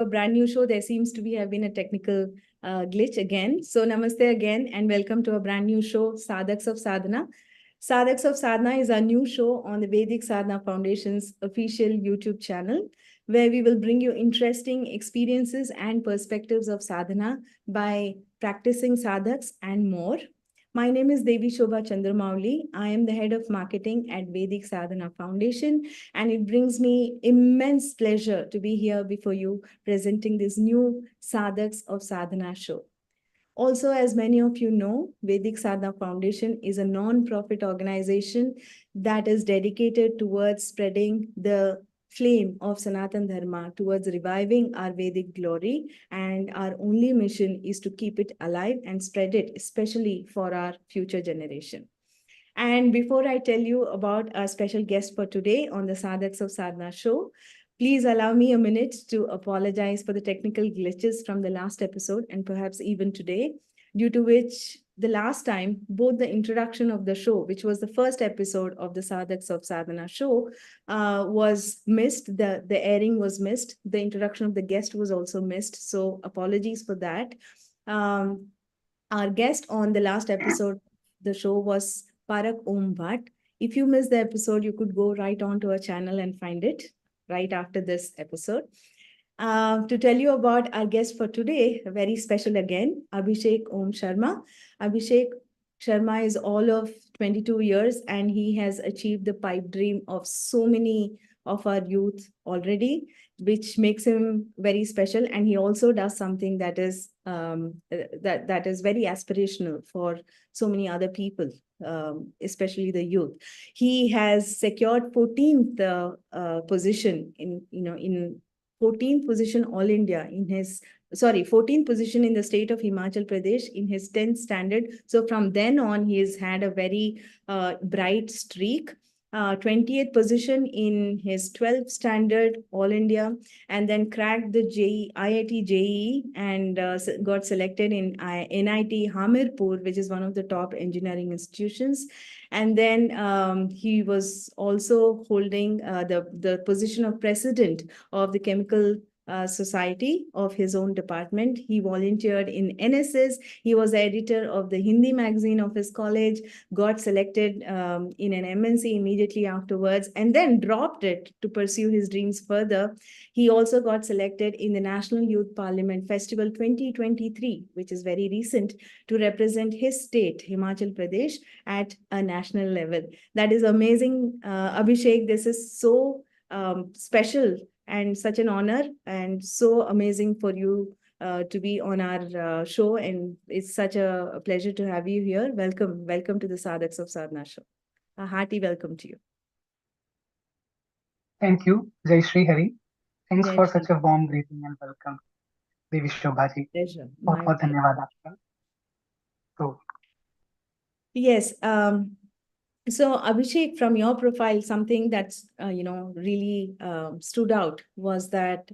A brand new show. There seems to be have been a technical glitch again. So namaste again and welcome to a brand new show, Sadhaks of Sadhana. Sadhaks of Sadhana is our new show on the Vedic Sadhana Foundation's official YouTube channel, where we will bring you interesting experiences and perspectives of sadhana by practicing sadhaks and more. My name is Devishobha Chandramouli. I am the head of marketing at Vedic Sadhana Foundation, and it brings me immense pleasure to be here before you presenting this new Sadhaks of Sadhana show. Also, as many of you know, Vedic Sadhana Foundation is a non-profit organization that is dedicated towards spreading the flame of Sanatan Dharma, towards reviving our Vedic glory, and our only mission is to keep it alive and spread it, especially for our future generation. And before I tell you about our special guest for today on the Sadhaks of Sadhana show, please allow me a minute to apologize for the technical glitches from the last episode and perhaps even today, due to which the last time, both the introduction of the show, which was the first episode of the Sadhaks of Sadhana show, was missed. The airing was missed. The introduction of the guest was also missed. So apologies for that. Our guest on the last episode of the show was Parak Om Bhatt. If you missed the episode, you could go right on to our channel and find it right after this episode. To tell you about our guest for today, very special again, Abhishek Om Sharma. Abhishek Sharma is all of 22 years and he has achieved the pipe dream of so many of our youth already, which makes him very special. And he also does something that is that is very aspirational for so many other people, especially the youth. He has secured 14th position in 14th position all India in his 14th position in the state of Himachal Pradesh in his 10th standard. So from then on, he has had a very bright streak. 20th position in his 12th standard all India, and then cracked the IIT JEE and got selected in NIT Hamirpur, which is one of the top engineering institutions. And then he was also holding the position of president of the Chemical Society of his own department. He volunteered in NSS. He was the editor of the Hindi magazine of his college, got selected in an MNC immediately afterwards, and then dropped it to pursue his dreams further. He also got selected in the National Youth Parliament Festival 2023, which is very recent, to represent his state, Himachal Pradesh, at a national level. That is amazing, Abhishek. This is so special and such an honor and so amazing for you to be on our show. And it's such a pleasure to have you here. Welcome. Welcome to the Sadhaks of Sadhana show. A hearty welcome to you. Thank you, Jai Shri Hari. Thanks Jai for Shri. such a warm greeting and welcome, Devishobha ji. Pleasure. बहुत बहुत धन्यवाद आपका. So yes. So Abhishek, from your profile, something that's really stood out was that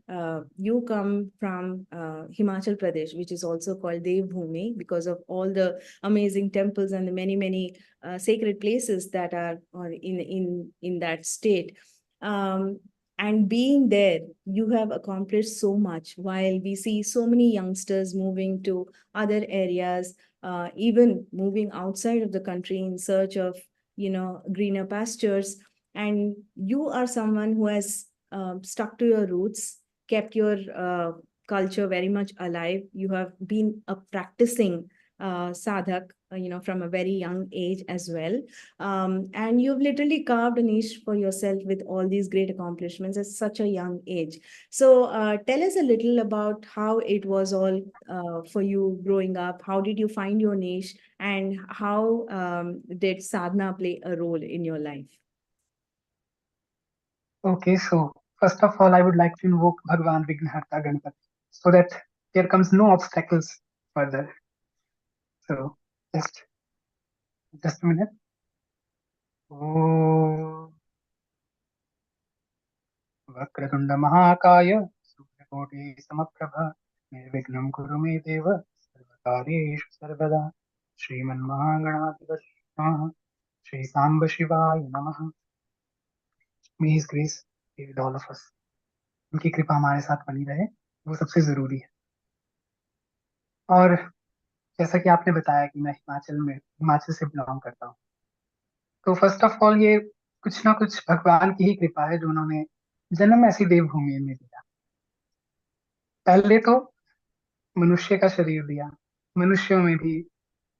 you come from Himachal Pradesh, which is also called Devbhumi, because of all the amazing temples and the many sacred places that are in that state. And being there, you have accomplished so much. While we see so many youngsters moving to other areas, even moving outside of the country in search of greener pastures, and you are someone who has stuck to your roots, kept your culture very much alive. You have been a practicing sadhak, from a very young age as well, and you've literally carved a niche for yourself with all these great accomplishments at such a young age. So tell us a little about how it was all for you growing up. How did you find your niche, and how did sadhana play a role in your life? okay, so first of all, I would like to invoke Bhagwan Vignaharta Ganpati so that there comes no obstacles further. So just a minute. Oh, Vakratunda Mahakaya Suprakoటి Samaprabha Nirvignam Kuru Me Deva Sarvakareshu Sarvada Shriman Mahaganadivas Shri Samba Shivaya Namaha. May His grace be with all of us. उनकी कृपा हमारे साथ बनी रहे. वो सबसे जरूरी है। और जैसा कि आपने बताया कि मैं हिमाचल से बिलोंग करता हूँ, तो फर्स्ट ऑफ ऑल ये कुछ ना कुछ भगवान की ही कृपा है जो उन्होंने जन्म ऐसी देवभूमि में दिया। पहले तो मनुष्य का शरीर दिया, मनुष्यों में भी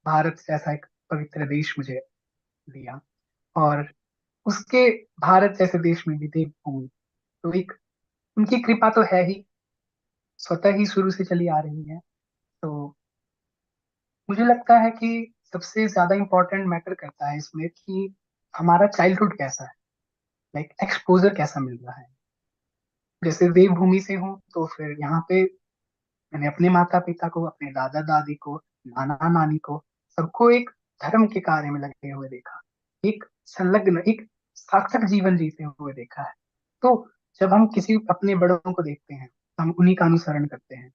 भारत जैसा एक पवित्र देश मुझे दिया, और उसके भारत जैसे देश में भी देवभूमि, तो एक उनकी कृपा तो है ही, स्वतः ही शुरू से चली आ रही है। तो मुझे लगता है कि सबसे ज्यादा इम्पोर्टेंट मैटर करता है इसमें कि हमारा चाइल्डहुड कैसा है, लाइक एक्सपोजर कैसा मिल रहा है। जैसे देवभूमि से हूँ तो फिर यहाँ पे मैंने अपने माता पिता को, अपने दादा दादी को, नाना नानी को, सबको एक धर्म के कार्य में लगे हुए देखा, एक संलग्न, एक सार्थक जीवन जीते हुए देखा है। तो जब हम किसी अपने बड़ों को देखते हैं, हम उन्हीं का अनुसरण करते हैं।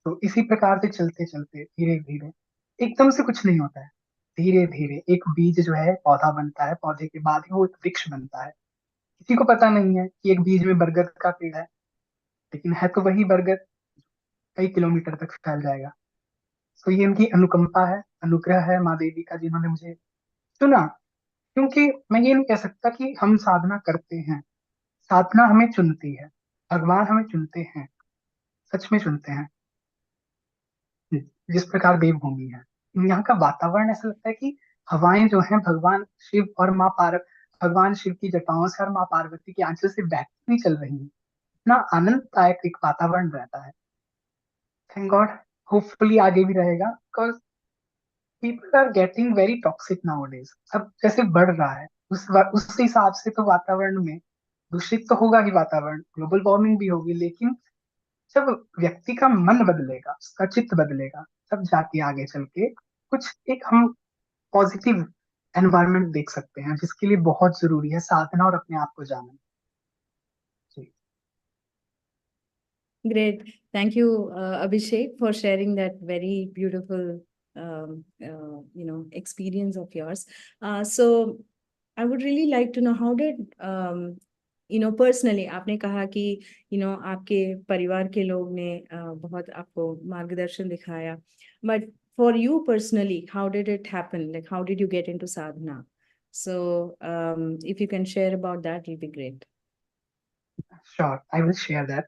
तो इसी प्रकार से चलते चलते धीरे धीरे, एकदम से कुछ नहीं होता है, धीरे धीरे एक बीज जो है पौधा बनता है, पौधे के बाद ही वो एक वृक्ष बनता है। किसी को पता नहीं है कि एक बीज में बरगद का पेड़ है, लेकिन है तो वही बरगद, कई किलोमीटर तक फैल जाएगा। तो ये उनकी अनुकंपा है, अनुग्रह है माँ देवी का, जिन्होंने मुझे चुना। क्योंकि मैं ये नहीं कह सकता कि हम साधना करते हैं, साधना हमें चुनती है, भगवान हमें चुनते हैं, सच में चुनते हैं। जिस प्रकार देवभूमि है, यहाँ का वातावरण ऐसा लगता है कि हवाएं जो हैं भगवान शिव और भगवान शिव की जटाओं से और माँ पार्वती के आंचल से बहती हुई चल रही है। इतना आनंददायक एक वातावरण रहता है। थैंक गॉड, होपफुली आगे भी रहेगा, because people are getting very toxic nowadays. सब जैसे बढ़ रहा है, उस हिसाब से तो वातावरण में दूषित तो होगा ही, वातावरण ग्लोबल वार्मिंग भी होगी, लेकिन जब व्यक्ति का मन बदलेगा, उसका चित्त बदलेगा, तब जाके आगे चल के कुछ एक हम पॉजिटिव एनवायरनमेंट देख सकते हैं, जिसके लिए बहुत जरूरी है साधना और अपने आप को जानना। जी। Great. Thank you, Abhishek, for sharing that very beautiful, experience of yours. So I would really like to know how did, personally, आपने कहा कि, आपके परिवार के लोग ने बहुत आपको मार्गदर्शन दिखाया. But for you personally, how did it happen? Like, how did you get into sadhana? So, if you can share about that, it'll be great. Sure, I will share that.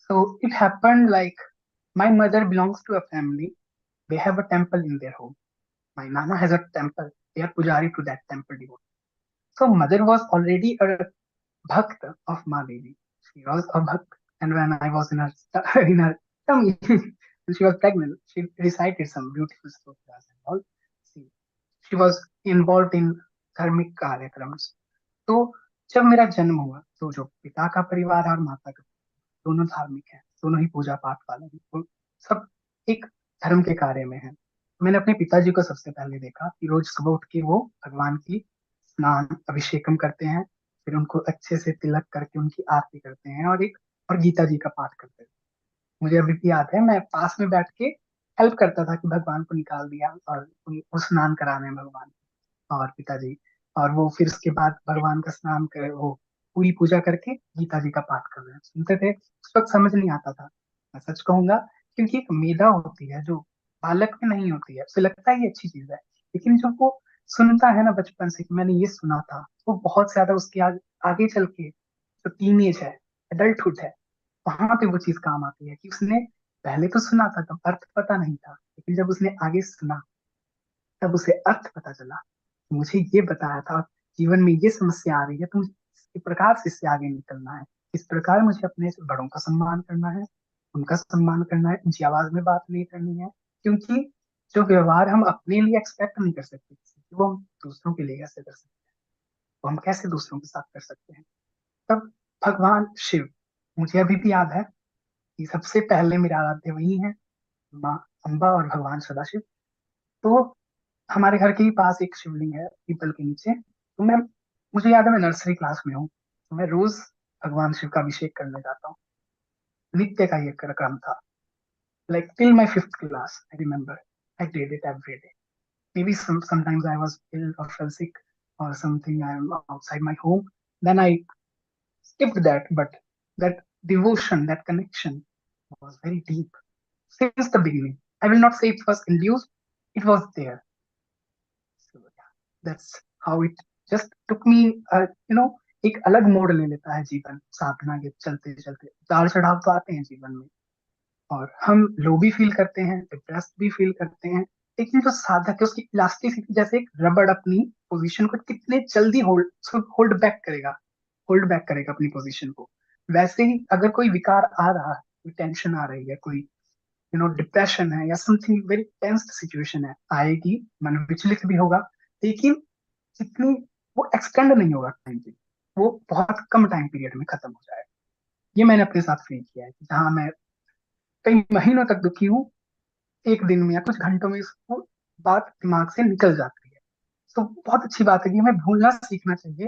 So it happened like my mother belongs to a family. They have a temple in their home. My nana has a temple. They are pujari to that temple devotee. So mother was already a bhakt of Ma Devi. She was a bhakt, and when I was in her in her tummy, when she was pregnant, she recited some beautiful slokas and all. See, she was involved in धार्मिक कार्यक्रम्स. तो जब मेरा जन्म हुआ, तो जो पिता का परिवार और माता का, दोनों धार्मिक हैं, दोनों ही पूजा पाठ वाले हैं, तो सब एक धर्म के कार्य में है। मैंने अपने पिताजी को सबसे पहले देखा कि रोज सुबह उठ के वो भगवान की स्नान अभिषेकम करते हैं, फिर उनको अच्छे से तिलक करके उनकी आरती करते हैं, और गीता जी का पाठ करते हैं। मुझे अभी भी याद है, मैं पास में बैठ के हेल्प करता था कि भगवान को निकाल दिया और उनको स्नान कराने में, भगवान और पिताजी, और वो फिर उसके बाद भगवान का स्नान कर वो पूरी पूजा करके गीता जी का पाठ कर रहे हैं, सुनते थे। उस वक्त समझ नहीं आता था, मैं सच कहूंगा, क्योंकि एक मेधा होती है जो बालक में नहीं होती है, उसे लगता है ये अच्छी चीज है, लेकिन जब वो सुनता है ना बचपन से कि मैंने ये सुना था, वो बहुत ज्यादा उसके आगे चल के जो टीनेज है, एडल्टहुड है, वहां पे वो चीज काम आती है कि उसने पहले तो सुना था, तब अर्थ पता नहीं था, लेकिन जब उसने आगे सुना, तब उसे अर्थ पता चला। मुझे ये बताया था जीवन में ये समस्या आ रही है, तो मुझे इस प्रकार से इससे आगे निकलना है, इस प्रकार मुझे अपने बड़ों का सम्मान करना है, उनका सम्मान करना है, ऊंची आवाज में बात नहीं करनी है। क्योंकि जो व्यवहार हम अपने लिए एक्सपेक्ट नहीं कर सकते किसी से, वो हम दूसरों के लिए कैसे कर सकते हैं, वो हम कैसे दूसरों के साथ कर सकते हैं। तब भगवान शिव, मुझे अभी भी याद है कि सबसे पहले मेरे आराध्य वही है, माँ अम्बा और भगवान सदाशिव। तो हमारे घर के ही पास एक शिवलिंग है पीपल के नीचे, तो मैं मुझे याद है मैं नर्सरी क्लास में हूँ, तो मैं रोज भगवान शिव का अभिषेक करने जाता हूँ। नित्य का ये क्रम था, like till my fifth class I remember, I did it every day. Maybe sometimes I was ill or fell sick or something, I'm outside my home, then I skipped that, but that devotion, that connection, was very deep since the beginning. I will not say it was induced, it was there. So yeah, that's how it just took me, एक अलग मोड़ ले लेता है जीवन साधना के चलते चलते। उतार चढ़ाव तो आते हैं जीवन में, और हम लो भी फील करते हैं, डिप्रेस्ड भी फील करते हैं, लेकिन जो साधक है उसकी इलास्टिसिटी, जैसे एक रबड़ अपनी पोजीशन को कितने जल्दी होल्ड होल्ड बैक करेगा, होल्ड बैक करेगा अपनी पोजीशन को, वैसे ही अगर कोई विकार आ रहा है, कोई टेंशन आ रही है, कोई डिप्रेशन है या समथिंग वेरी टेंस सिचुएशन है, आएगी, मन विचलित भी होगा, लेकिन जितनी वो एक्सटेंड नहीं होगा टाइम पे, वो बहुत कम टाइम पीरियड में खत्म हो जाएगा। ये मैंने अपने साथ फील किया है कि जहाँ मैं कई महीनों तक दुखी हूँ, एक दिन में या कुछ घंटों में वो बात दिमाग से निकल जाती है। तो बहुत अच्छी बात है कि हमें भूलना सीखना चाहिए।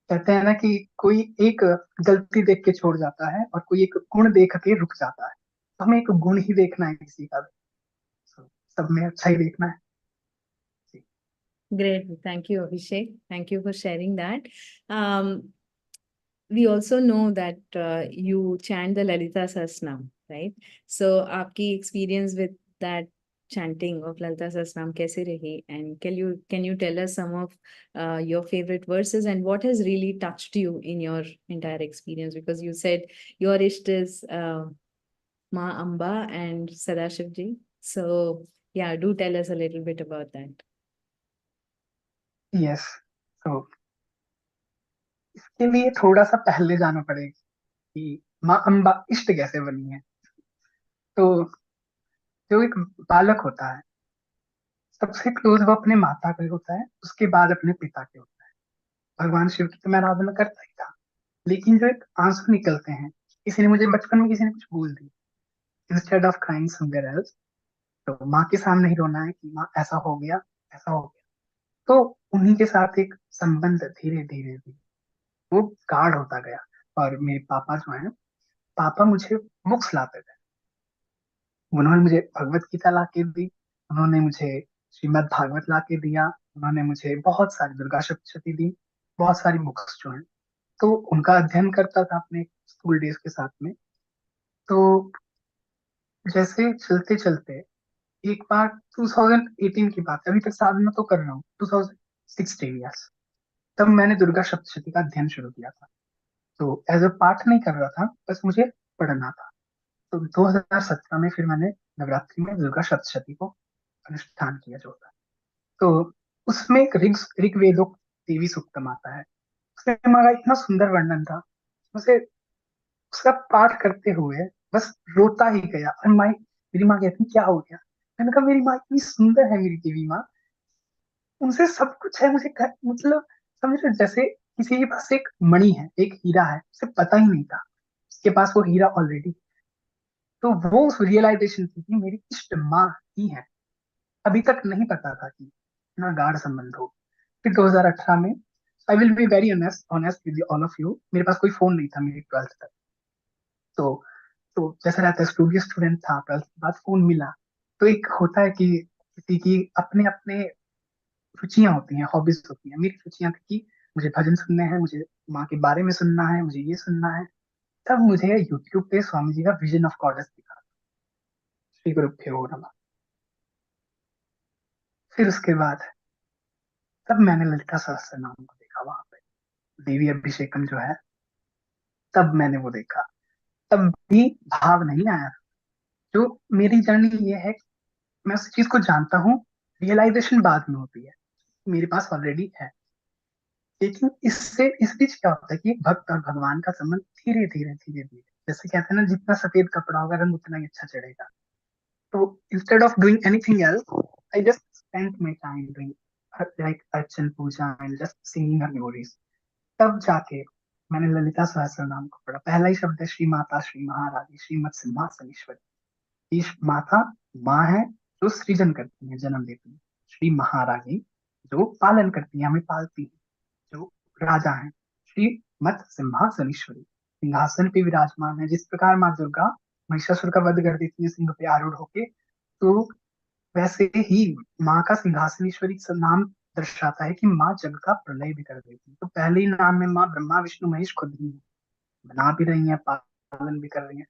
कहते हैं ना कि कोई एक गलती देख के छोड़ जाता है और कोई एक गुण देख के रुक जाता है, तो हमें एक गुण ही देखना है किसी का भी। So, सब में अच्छा ही देखना है जी। Great. Thank you, Abhishek. Thank you for sharing that. Um, we also know that you chant the Lalita Sahasranam, right? So, आपकी experience with that chanting of Lalita Sahasranam कैसे रही? And can you tell us some of your favorite verses and what has really touched you in your entire experience? Because you said your Ishta is Ma Amba and Sadashiv Ji. So, yeah, do tell us a little bit about that. Yes, तो इसके लिए थोड़ा सा पहले जाना पड़ेगा कि माँ अम्बा इष्ट कैसे बनी है। तो जो एक बालक होता है, सबसे क्लोज वो अपने माता के होता है, उसके बाद अपने पिता के होता है। भगवान शिव की तो मैं आराधना करता ही था, लेकिन जो एक आंसू निकलते हैं, किसी ने मुझे बचपन में किसी ने कुछ बोल दी, instead of crying somewhere else, तो माँ के सामने ही रोना है कि माँ ऐसा हो गया, ऐसा हो गया। तो उन्हीं के साथ एक संबंध धीरे धीरे धीरे वो गाढ़ होता गया। और मेरे पापा जो है, पापा मुझे बुक्स लाते थे, उन्होंने मुझे भगवत गीता ला के दी, उन्होंने मुझे श्रीमद् भागवत ला के दिया, उन्होंने मुझे बहुत सारी दुर्गा सप्तशती दी, बहुत सारी बुक्स जो है, तो उनका अध्ययन करता था अपने स्कूल डेज के साथ में। तो जैसे चलते चलते एक बार 2018 की बात है, अभी तक साधना तो कर रहा हूँ 2016 यस, तब मैंने दुर्गा सप्तशती का अध्ययन शुरू किया था। तो एज अ पाठ नहीं कर रहा था, बस मुझे पढ़ना था। तो 2017 में फिर मैंने नवरात्रि में दुर्गा सप्तशती को अनुष्ठान किया जो था। तो उसमें एक ऋग्वेदोक्त देवी सूक्तम आता है, उसमें हमारा इतना सुंदर वर्णन था, मुझे उसका पाठ करते हुए बस रोता ही गया। और माई मेरी माँ कहती क्या हो गया, मैंने कहा मेरी माँ इतनी सुंदर है, मेरी देवी माँ, उनसे सब कुछ है, मतलब समझ रहे हो? जैसे किसी के पास एक मणि है, एक हीरा है, उसे पता ही नहीं था उसके पास वो हीरा ऑलरेडी। तो वो उस रियलाइजेशन थी कि मेरी इष्ट माँ ही है, अभी तक नहीं पता था कि इतना गाढ़ संबंध हो। फिर 2018 में, I will be very honest honest with all of you, मेरे पास कोई फोन नहीं था मेरी 12th तक। तो तो जैसा रहता है स्टूडियो स्टूडेंट था, 12th के बाद फोन मिला। तो एक होता है कि किसी की अपने अपने रुचियां होती हैं, हॉबीज होती हैं। मेरी रुचियां थी कि मुझे भजन सुनने हैं, मुझे माँ के बारे में सुनना है, मुझे ये सुनना है। तब मुझे यूट्यूब पे स्वामी जी का विजन ऑफ गॉडेस दिखा, श्री गुरुभ्यो नमः। फिर उसके बाद तब मैंने ललिता सहस्त्र नाम को देखा वहां पे, देवी अभिषेकम जो है, तब मैंने वो देखा। तब भी भाव नहीं आया। जो मेरी जर्नी ये है, मैं उस चीज को जानता हूँ, रियलाइजेशन बाद में होती है, मेरे पास ऑलरेडी है। लेकिन इससे इस बीच क्या होता है कि एक भक्त और भगवान का संबंध धीरे धीरे धीरे धीरे, जैसे कहते हैं ना, जितना सफेद कपड़ा होगा रंग उतना ही अच्छा चढ़ेगा। तो instead of doing anything else, I just spent my time doing like archan puja and just singing her memories. तब जाके मैंने ललिता सहस्त्र नाम को पढ़ा। पहला ही शब्द है श्री माता श्री महारानी श्रीमत सिंहासनेश्वरी। ये माता माँ है जो सृजन करती है, जन्म देती है। श्री महारानी जो पालन करती है, हमें पालती है, जो राजा है। श्री मत सिंहासनेश्वरी सिंहासन पे विराजमान है। जिस प्रकार माँ दुर्गा महिषासुर का वध कर देती है सिंह पे आरूढ़ होके, तो वैसे ही माँ का सिंहासनेश्वरी का नाम दर्शाता है कि माँ जग का प्रलय भी कर देती है। तो पहले ही नाम में माँ ब्रह्मा विष्णु महेश खुद ही है, बना भी रही है, पालन भी कर रही है।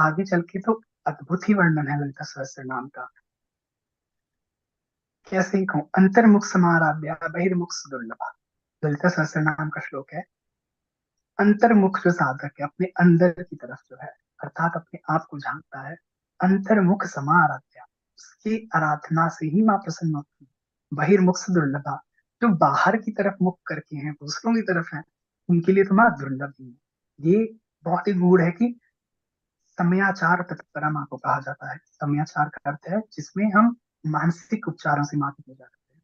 आगे चल के तो अद्भुत ही वर्णन है ललिता सहस्त्र नाम का। कैसे ही कहूँ, अंतर्मुख समाराध्या बहिर्मुख सुदुर्लभा, ललिता सहस्त्र नाम का श्लोक है। अंतर्मुख जो साधक है, अपने अंदर की तरफ जो है, अर्थात अपने आप को झांकता है, अंतर्मुख समाराध्या, उसकी आराधना से ही माँ प्रसन्न होती है। बहिर्मुख से दुर्लभा, जो बाहर की तरफ मुख करके हैं, दूसरों की तरफ है, उनके लिए तो माँ दुर्लभ ही है। ये बहुत ही गूढ़ है कि समयाचार तत्परा माँ को कहा जाता है। समयाचार का अर्थ है जिसमें हम मानसिक उपचारों से माँ की पूजा करते हैं।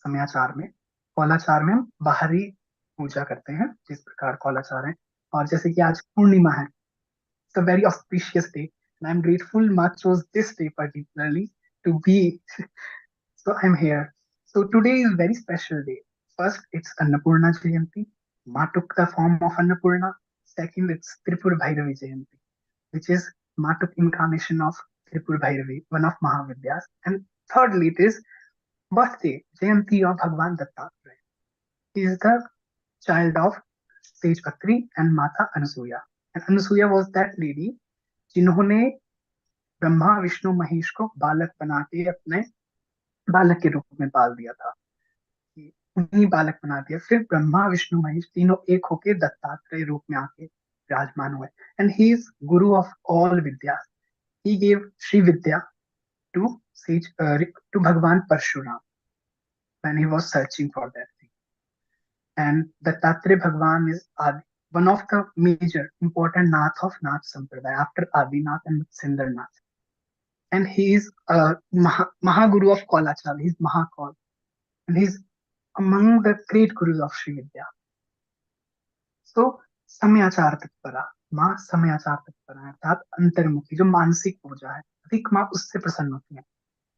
समयाचार में, कौलाचार में हम बाहरी पूजा करते हैं, जिस प्रकार कौलाचार है। और जैसे कि आज पूर्णिमा है, it's a very auspicious day and I am grateful माँ chose this day particularly to be, so I'm here. So today is very special day. First, it's Annapurna Jayanti. Ma took the form of Annapurna. Second, it's Tripur Bhairavi Jayanti, which is Ma took incarnation of Tripur Bhairavi, one of Mahavidyas. And thirdly, it is birthday, Jayanti of Bhagwan Dattatreya. He is the child of sage Atri and Mata Anasuya. And Anasuya was that lady जिन्होंने ब्रह्मा विष्णु महेश को बालक बना के अपने बालक के रूप में पाल दिया था, कि उन्हीं बालक बना दिया। फिर ब्रह्मा विष्णु महेश तीनों एक होके दत्तात्रेय रूप में आके विराजमान हुए। And he is guru of all vidya. He gave Shri Vidya to sages to Bhagwan Parshuram when he was searching for that thing. And Dattatreya Bhagwan is Adi, one of the major important Nath of Nath Sampradaya after Adinath and Sindarnath. And he is Mahaguru of Kaulachal. He is Mahakal. And he is among the great gurus of Sri Vidya. तो समयाचार तत्परा, माँ समयाचार तत्परा है, अर्थात अंतर्मुखी, जो मानसिक पूजा है, अधिक माँ उससे प्रसन्न होती है।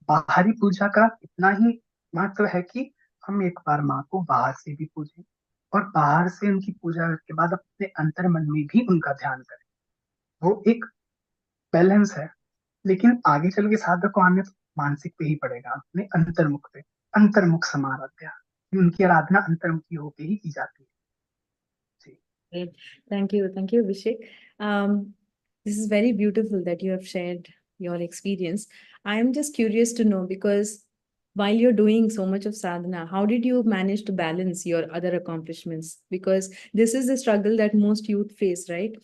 बाहरी पूजा का इतना ही महत्व है कि हम एक बार माँ को बाहर से भी पूजें और बाहर से उनकी पूजा के बाद अपने अंतर मन में भी उनका ध्यान करें। वो एक बैलेंस है। लेकिन आगे चल के साधक को आने तो मानसिक पे ही पड़ेगा, अपने अंतर्मुख पे। अंतर्मुख समाराध्या, उनकी आराधना अंतर्मुखी होके ही की जाती है। Great. Thank you, Abhishek. This is very beautiful that you have shared your experience. I am just curious to know, because while you're doing so much of sadhana, how did you manage to balance your other accomplishments? Because this is the struggle that most youth face, right?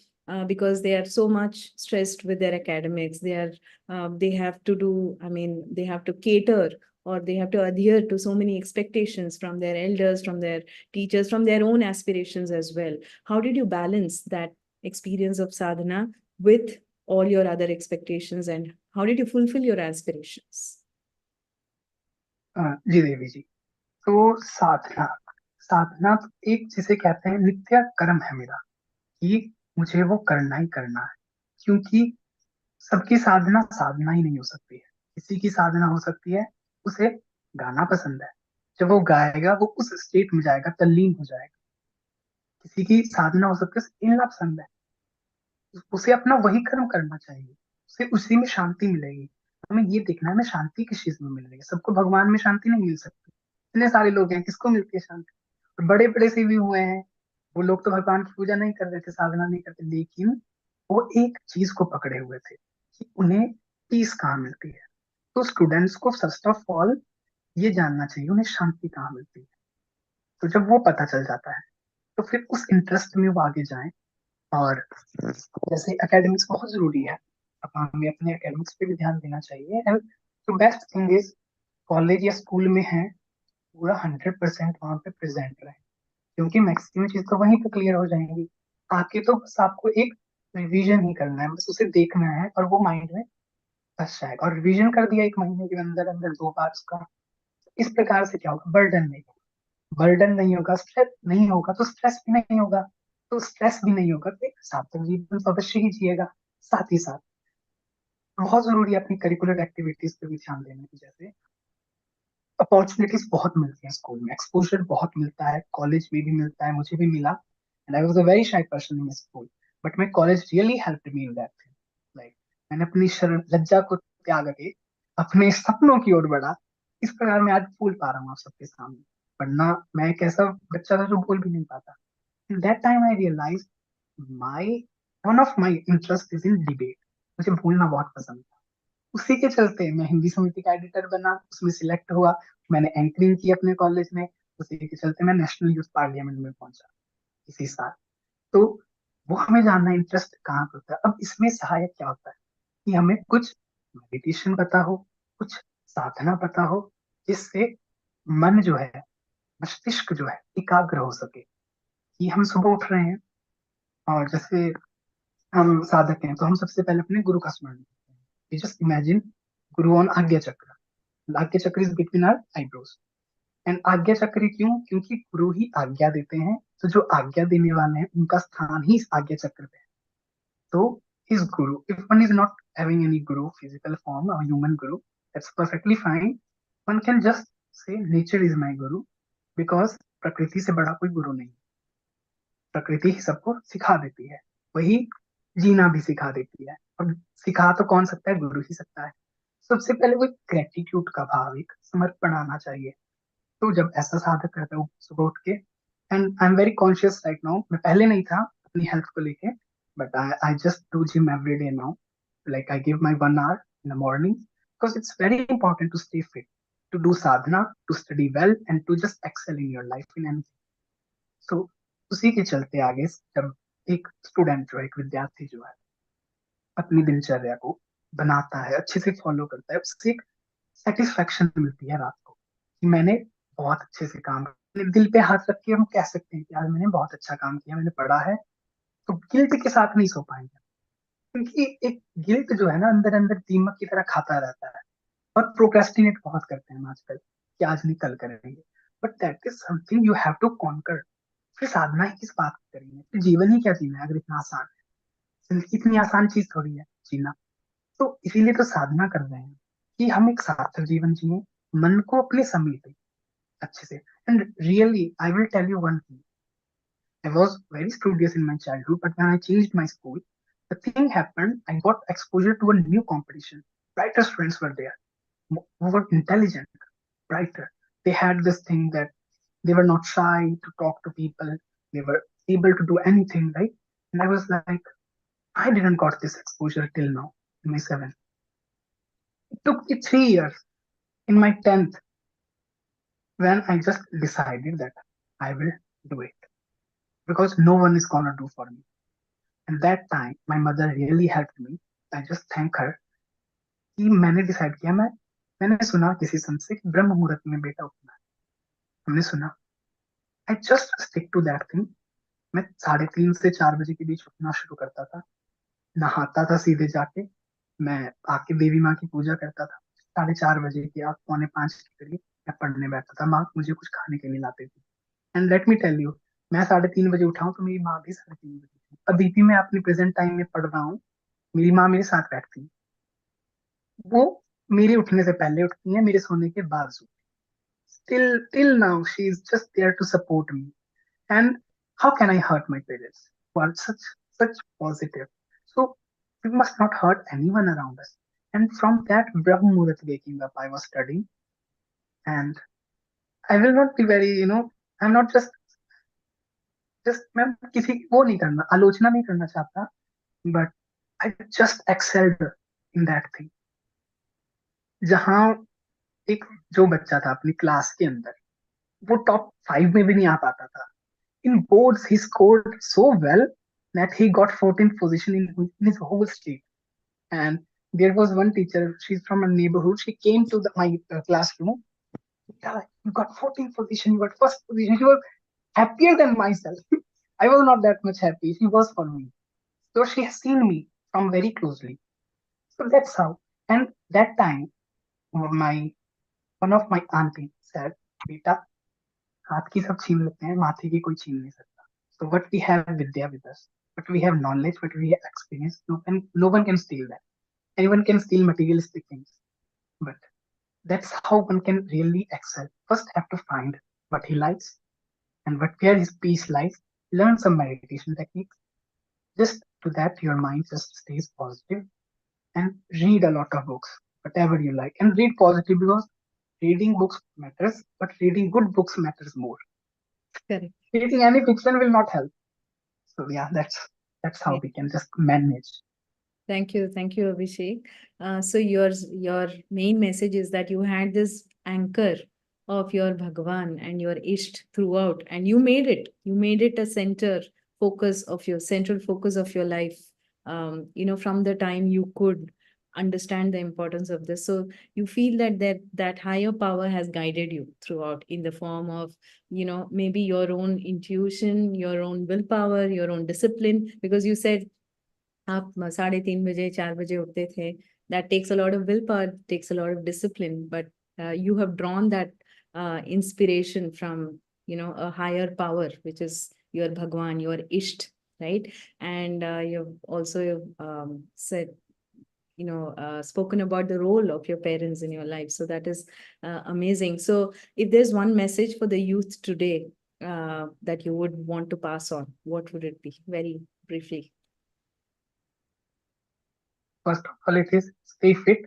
Because they are so much stressed with their academics. They have to do, I mean, they have to cater, or they have to adhere to so many expectations from their elders, from their teachers, from their own aspirations as well. How did you balance that experience of sadhana with all your other expectations, and how did you fulfill your aspirations? जी देवी जी, तो साधना, साधना तो एक जिसे कहते हैं नित्य कर्म है मेरा, कि मुझे वो करना ही करना है। क्योंकि सबकी साधना साधना ही नहीं हो सकती है। किसी की साधना हो सकती है, उसे गाना पसंद है, जब वो गाएगा वो उस स्टेट में जाएगा, तल्लीन हो जाएगा। किसी की साधना हो सकती है, उसे खेलना पसंद है, उसे अपना वही कर्म करना चाहिए, उसे उसी में शांति मिलेगी। हमें ये देखना है, हमें शांति किस चीज में मिल रही है। सबको भगवान में शांति नहीं मिल सकती। इतने सारे लोग हैं, किसको मिलती है शांति? और बड़े बड़े से भी हुए हैं, वो लोग तो भगवान की पूजा नहीं कर रहे थे, साधना नहीं करते, लेकिन वो एक चीज को पकड़े हुए थे कि उन्हें पीस कहाँ मिलती है। तो स्टूडेंट्स को फर्स्ट ऑफ ऑल ये जानना चाहिए उन्हें शांति कहाँ मिलती है। तो जब वो पता चल जाता है तो फिर उस इंटरेस्ट में वो आगे जाएं। और जैसे एकेडमिक्स बहुत जरूरी है, अब हमें अपने एकेडमिक्स पे भी ध्यान देना चाहिए। एंड तो बेस्ट थिंग इज, कॉलेज या स्कूल में है, पूरा 100% वहां पे प्रेजेंट रहे, क्योंकि मैक्सिमम चीज तो वहीं पे क्लियर हो जाएंगी। आके तो बस आपको एक रिवीजन ही करना है, बस उसे देखना है और वो माइंड में बस जाएगा। और रिवीजन कर दिया एक महीने के अंदर अंदर 2 बार उसका, इस प्रकार से क्या होगा, बर्डन नहीं, बर्डन नहीं होगा, स्ट्रेस नहीं होगा, तो स्ट्रेस भी नहीं होगा। तो स्ट्रेस भी नहीं होगा तो एक सार्थक जीवन तो अवश्य ही जिएगा। साथ ही साथ बहुत जरूरी है अपनी करिकुलर एक्टिविटीज पे भी ध्यान देने की। जैसे अपॉर्चुनिटीज बहुत मिलती है स्कूल में, एक्सपोजर बहुत मिलता है, कॉलेज में भी मिलता है, मुझे भी मिला। And I was a very shy person in school, but my college really helped me in that thing. Like मैंने अपनी शर्म लज्जा को त्याग के अपने सपनों की ओर बढ़ा। इस प्रकार मैं आज बोल पा रहा हूँ आप सबके सामने, वरना मैं एक ऐसा बच्चा था जो बोल भी नहीं पाता। In that time I realized my one of my interest is in debate. मुझे बोलना बहुत पसंद था। उसी के चलते मैं हिंदी समिति का एडिटर बना, उसमें सिलेक्ट हुआ, मैंने एंकरिंग की अपने कॉलेज में। उसी के चलते मैं नेशनल यूथ पार्लियामेंट में पहुंचा इसी साल। तो वो हमें जानना इंटरेस्ट कहाँ पे होता है। अब इसमें सहायक क्या होता है कि हमें कुछ मेडिटेशन पता हो, कुछ साधना पता हो, जिससे मन जो है, मस्तिष्क जो है एकाग्र हो सके। कि हम सुबह उठ रहे हैं और जैसे हम साधक हैं तो हम सबसे पहले अपने गुरु का स्मरण करते हैं। जस्ट इमेजिन गुरु ऑन आज्ञा chakra. Ajna chakra is between our eyebrows. And Ajna chakra क्यों? क्योंकि गुरु ही आज्ञा देते हैं, तो जो आज्ञा देने वाले हैं उनका स्थान ही इस आज्ञा चक्र पे है। तो his guru, if one is not having any guru, physical form or human guru, that's perfectly fine. One can just say nature is my guru, because प्रकृति से बड़ा कोई गुरु नहीं। प्रकृति ही सबको सिखा देती है, वही जीना भी सिखा देती है। और सिखा तो कौन सकता है? गुरु ही सकता है। सबसे पहले वो ग्रेटिट्यूड का भाव, एक समर्पण आना चाहिए। तो जब ऐसा साधक करता हूँ सुबह उठ के, and I am very conscious right now, मैं पहले नहीं था अपनी हेल्थ को लेके, but I just do gym every day now. Like I give my 1 hour in the morning, because it's very important to stay fit, to do sadhana, to study well and to just excel in your life in anything. So उसी के चलते आगे जब एक student जो है, एक विद्यार्थी जो है अपनी दिनचर्या को बनाता है, अच्छे से फॉलो करता है, उससे एक सेटिस्फेक्शन मिलती है रात को कि मैंने बहुत अच्छे से काम किया। दिल पे हाथ रख के हम कह सकते हैं कि यार मैंने बहुत अच्छा काम किया, मैंने पढ़ा है। तो गिल्ट के साथ नहीं सो पाएंगे, क्योंकि एक गिल्ट जो है ना, अंदर अंदर दीमक की तरह खाता रहता है। और प्रोक्रेस्टिनेट बहुत करते हैं हम आजकल कि आज नहीं कल करेंगे। But that is something you have to conquer. फिर साधना ही किस बात की करेंगे? फिर जीवन ही क्या जीना है अगर इतना आसान है? जिंदगी इतनी आसान चीज थोड़ी है जीना। तो इसीलिए तो साधना कर रहे हैं कि हम एक सार्थक जीवन जिए, मन को अपने समेटे अच्छे से। And really I will tell you one thing, I was very studious in my childhood, but when I changed my school, the thing happened, I got exposure to a new competition. Brighter students were there, who were intelligent, brighter. They had this thing that they were not shy to talk to people, they were able to do anything, right? And I was like, I didn't got this exposure till now in my seventh. It took me 3 years in my 10th when I just decided that I will do it because no one is gonna do for me. And that time my mother really helped me. I just thank her कि मैंने decide किया, मैंने सुना किसी संत से कि ब्रह्म मुहूर्त में बेटा उठना है। हमने सुना, I just stick to that thing. मैं 3:30 से 4 बजे के बीच उठना शुरू करता था, नहाता था सीधे जाके, मैं आके देवी माँ की पूजा करता था। 4:30 बजे की, आप 4:45 के करीब मैं पढ़ने बैठता था। माँ मुझे कुछ खाने के लिए लाती थी। And let me tell you, मैं 3:30 बजे उठा हूँ तो मेरी माँ भी 3:30 बजे थी। अभी भी मैं अपने प्रेजेंट टाइम में पढ़ रहा हूँ, मेरी माँ मेरे साथ बैठती है। वो मेरे उठने से पहले उठती है, मेरे सोने के बाद सोती है। till now she is just there to support me. And how can I hurt my parents who are such positive? So we must not hurt anyone around us. And from that Brahma Muhurat waking up, I was studying, and I will not be very, I'm not just मैं किसी वो नहीं करना, आलोचना नहीं करना चाहता, but I just excelled in that thing. जहाँ एक जो बच्चा था अपनी क्लास के अंदर, वो टॉप 5 में भी नहीं आ पाता था। In boards, he scored so well that he got 14th position in his whole state. And there was one teacher, she's from a neighborhood. She came to my classroom. Yeah, you got 14th position, you got first position. She was happier than myself. I was not that much happy. She was for me. So she has seen me from very closely. So that's how. And that time, my one of my auntie said, "Beta, हाथ की सब छीन लेते हैं, माथे की कोई छीन नहीं सकता." So what we have Vidya with us, what we have knowledge, what we have experience, no one can steal that. Anyone can steal materialistic things, but that's how one can really excel. First, have to find what he likes and where his peace lies. Learn some meditation techniques. Just to that, your mind just stays positive, and read a lot of books, whatever you like, and read positive because reading books matters, but reading good books matters more. Correct. Reading any fiction will not help. So yeah, that's how Yeah. we can just manage. Thank you. Thank you, Abhishek. So your main message is that you had this anchor of your Bhagwan and your Isht throughout, and you made it. You made it a central focus of your life. From the time you could understand the importance of this. So you feel that higher power has guided you throughout in the form of, maybe your own intuition, your own willpower, your own discipline, because you said आप 3:30 बजे 4 बजे उठते थे. That takes a lot of willpower, takes a lot of discipline, but you have drawn that inspiration from a higher power, which is your Bhagwan, your Isht, right? And you've also said, spoken about the role of your parents in your life, so that is amazing. So if there's one message for the youth today that you would want to pass on, what would it be, very briefly? First of all, it is stay fit.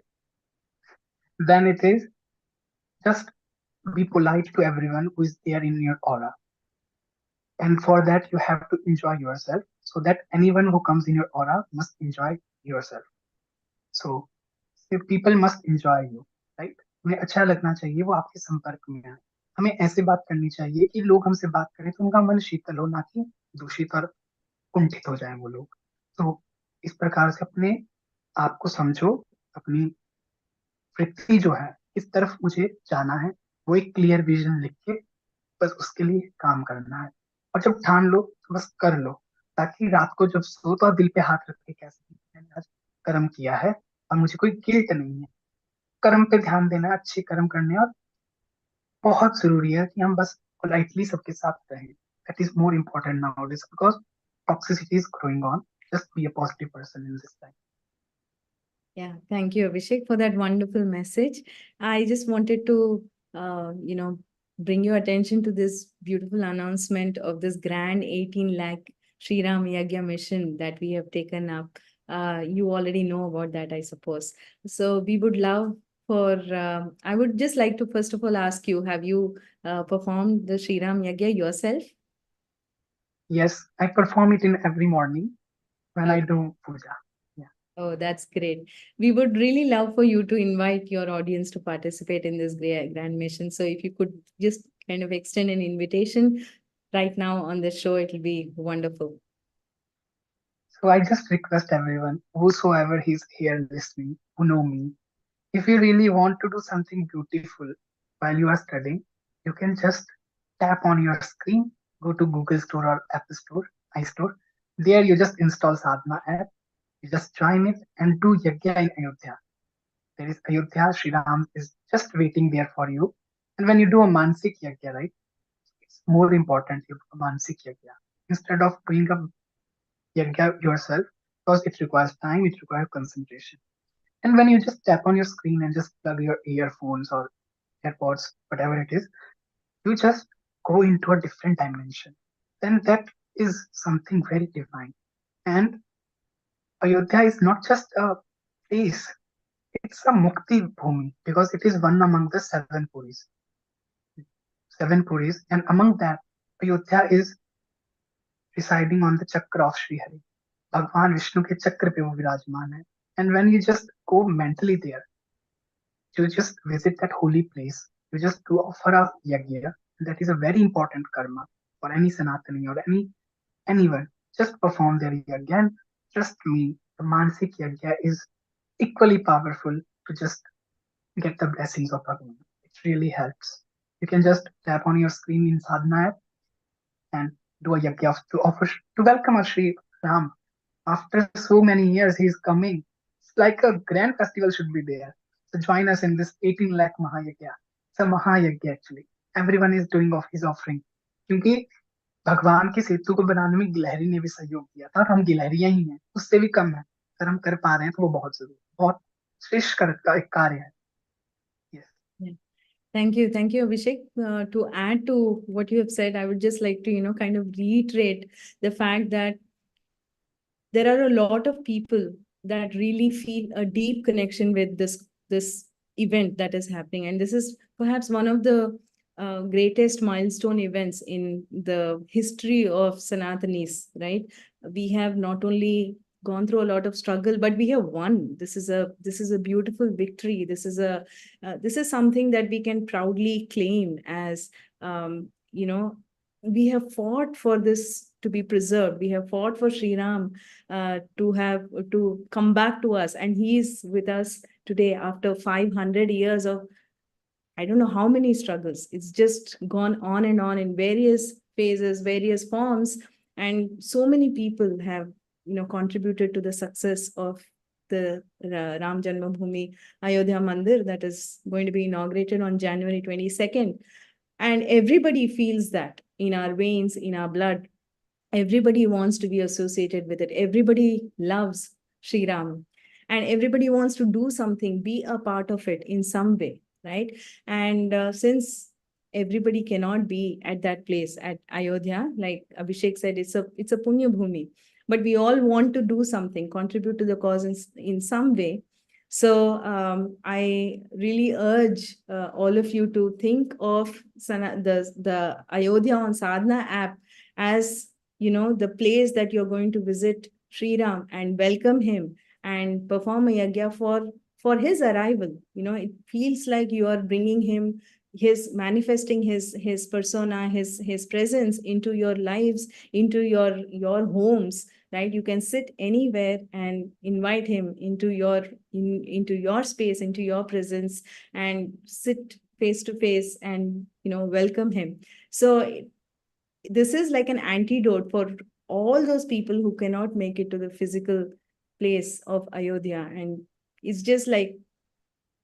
Then it is just be polite to everyone who is there in your aura. And for that, you have to enjoy yourself so that anyone who comes in your aura must enjoy yourself. So people must enjoy you, right? उन्हें अच्छा लगना चाहिए, वो आपके संपर्क में आए. हमें ऐसे बात करनी चाहिए कि लोग हमसे बात करें तो उनका मन शीतल हो, ना कि दूषित और कुंठित हो जाए वो लोग. तो इस प्रकार से अपने आप को समझो, अपनी वृत्ति जो है किस तरफ मुझे जाना है, वो एक क्लियर विजन लिख के बस उसके लिए काम करना है. और जब ठान लो तो बस कर लो, ताकि रात को जब सो तो आप दिल पे हाथ रख के कह सकें मैंने आज कर्म किया है और मुझे कोई गिल्ट नहीं है. कर्म पे ध्यान देना, अच्छे कर्म करने, और बहुत जरूरी है कि हम बस पोलाइटली सबके साथ रहें. That is more important now this, because toxicity is growing on. Just be a positive person in this time. Yeah, thank you, Abhishek, for that wonderful message. I just wanted to, bring your attention to this beautiful announcement of this grand 18 lakh Sri Ram Yagya mission that we have taken up. You already know about that, I suppose. So we would love I would just like to first of all ask you, have you performed the Sri Ram Yagya yourself? Yes, I perform it in every morning when I do puja. Yeah. Oh, that's great. We would really love for you to invite your audience to participate in this grand mission. So if you could just kind of extend an invitation right now on the show, it'll be wonderful. So I just request everyone, whosoever is here listening, who know me, if you really want to do something beautiful while you are studying, you can just tap on your screen, go to Google Store or App Store, iStore. There you just install Sadhana app, you just join it and do Yagya in Ayodhya. There is Ayodhya, Sri Ram is just waiting there for you. And when you do a Mansik Yagya, right, it's more important you do a Mansik Yagya. Instead of doing a Yagya yourself, because it requires time, it requires concentration. And when you just tap on your screen and just plug your earphones or AirPods, whatever it is, you just go into a different dimension. Then that is something very divine. And Ayodhya is not just a place, it's a Mukti Bhumi because it is one among the seven Puris. Seven Puris, and among that, Ayodhya is residing on the Chakra of Sri Hari. भगवान विष्णु के चक्र पे वो विराजमान है. And when you just go mentally there, you just visit that holy place. You just do offer a yagya. That is a very important karma for any Sanatani or anyone. Just perform their yagya. And trust me, the Mansik yagya is equally powerful to just get the blessings of Bhagavan. It really helps. You can just tap on your screen in Sadhana app and do a yagya to offer to welcome a Sri Ram. After so many years, he is coming. It's like a grand festival should be there. So join us in this 18 lakh Mahayagya. It's a Mahayagya actually. Everyone is doing off his offering. क्योंकि भगवान के सेतु को बनाने में गिलहरी ने भी सहयोग किया था और हम गिलहरियां ही हैं, उससे भी कम है. अगर हम कर पा रहे हैं तो वो बहुत जरूरी, बहुत श्रेष्ठ का एक कार्य है. Yes. Yeah. Thank you, Abhishek. To add to what you have said, I would just like to, kind of reiterate the fact that there are a lot of people that really feel a deep connection with this event that is happening, and this is perhaps one of the greatest milestone events in the history of Sanatanis, right? We have not only gone through a lot of struggle, but we have won. This is a beautiful victory. This is something that we can proudly claim as, we have fought for this to be preserved. We have fought for Sri Ram to come back to us, and he is with us today after 500 years of, I don't know how many struggles. It's just gone on and on in various phases, various forms, and so many people have, contributed to the success of the Ram Janmabhoomi Ayodhya Mandir that is going to be inaugurated on January 22nd. And everybody feels that in our veins, in our blood. Everybody wants to be associated with it. Everybody loves Sri Ram, and everybody wants to do something, be a part of it in some way, right? And since everybody cannot be at that place at Ayodhya, like Abhishek said, it's a punya bhumi, but we all want to do something, contribute to the cause in some way. So I really urge all of you to think of the Ayodhya on Sadhana app as, the place that you're going to visit Sri Ram and welcome him and perform a yagya for his arrival. It feels like you are bringing him, his manifesting his persona, his presence into your lives, into your homes, right? You can sit anywhere and invite him into your space, into your presence, and sit face to face and welcome him. So this is like an antidote for all those people who cannot make it to the physical place of Ayodhya. And it's just like,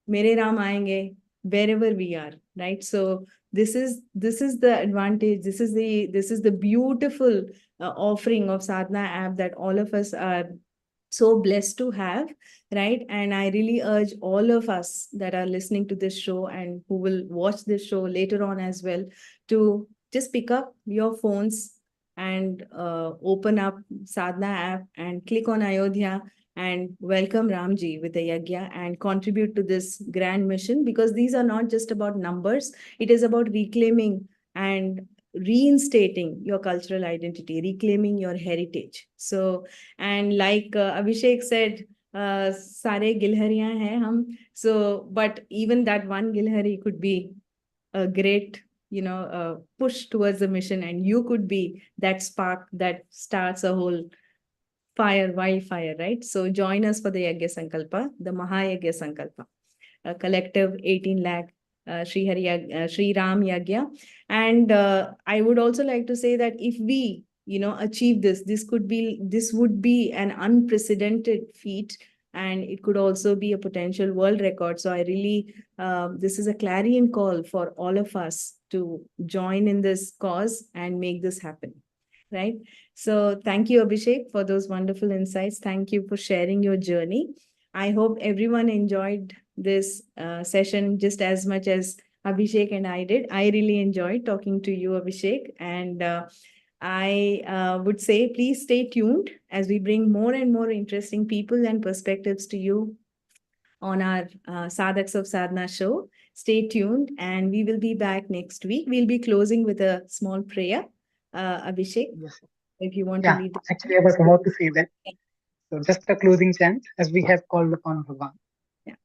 Mere Ram aayenge wherever we are, right? So this is the advantage. This is the beautiful offering of Sadhana app that all of us are so blessed to have, right? And I really urge all of us that are listening to this show and who will watch this show later on as well to just pick up your phones and open up Sadhana app and click on Ayodhya and welcome Ramji with the Yagya and contribute to this grand mission, because these are not just about numbers. It is about reclaiming and reinstating your cultural identity, reclaiming your heritage. So, and like Abhishek said, sare gilhariyan hai hum. So, but even that one gilhari could be a great, push towards the mission, and you could be that spark that starts a whole wildfire, right? So join us for the Yagya Sankalpa, the Mahayagya Sankalpa, a collective 18 lakh Sri Ram Yagya. And I would also like to say that if we, achieve this would be an unprecedented feat, and it could also be a potential world record. So I really, this is a clarion call for all of us to join in this cause and make this happen, right? So thank you, Abhishek, for those wonderful insights. Thank you for sharing your journey. I hope everyone enjoyed this session just as much as Abhishek and I did. I really enjoyed talking to you, Abhishek. And I would say, please stay tuned as we bring more and more interesting people and perspectives to you on our Sadhaks of Sadhana show. Stay tuned, and we will be back next week. We'll be closing with a small prayer. Abhishek, Yes. if you want to Yeah, lead. actually, I was about to say that. So just a closing chant as we have called upon Bhagwan. Yeah.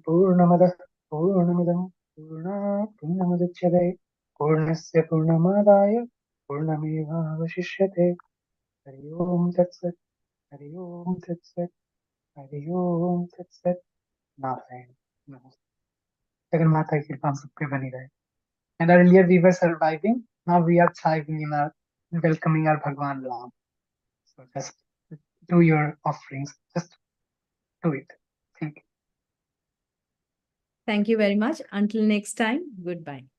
Purnamada Purnamidam Purna Purnamudachyate Purnasya Purnamadaya Purnameva Vashishyate Hari Om Tat Sat Hari Om Tat Sat Hari Om Tat Sat Narayan Namaste. Jagan Mata ki कृपा हम सबके बनी रहे. And earlier we were surviving, now we are thriving in our welcoming our Bhagwan Ram. So just do your offerings, just do it. Thank you. Thank you very much. Until next time, goodbye.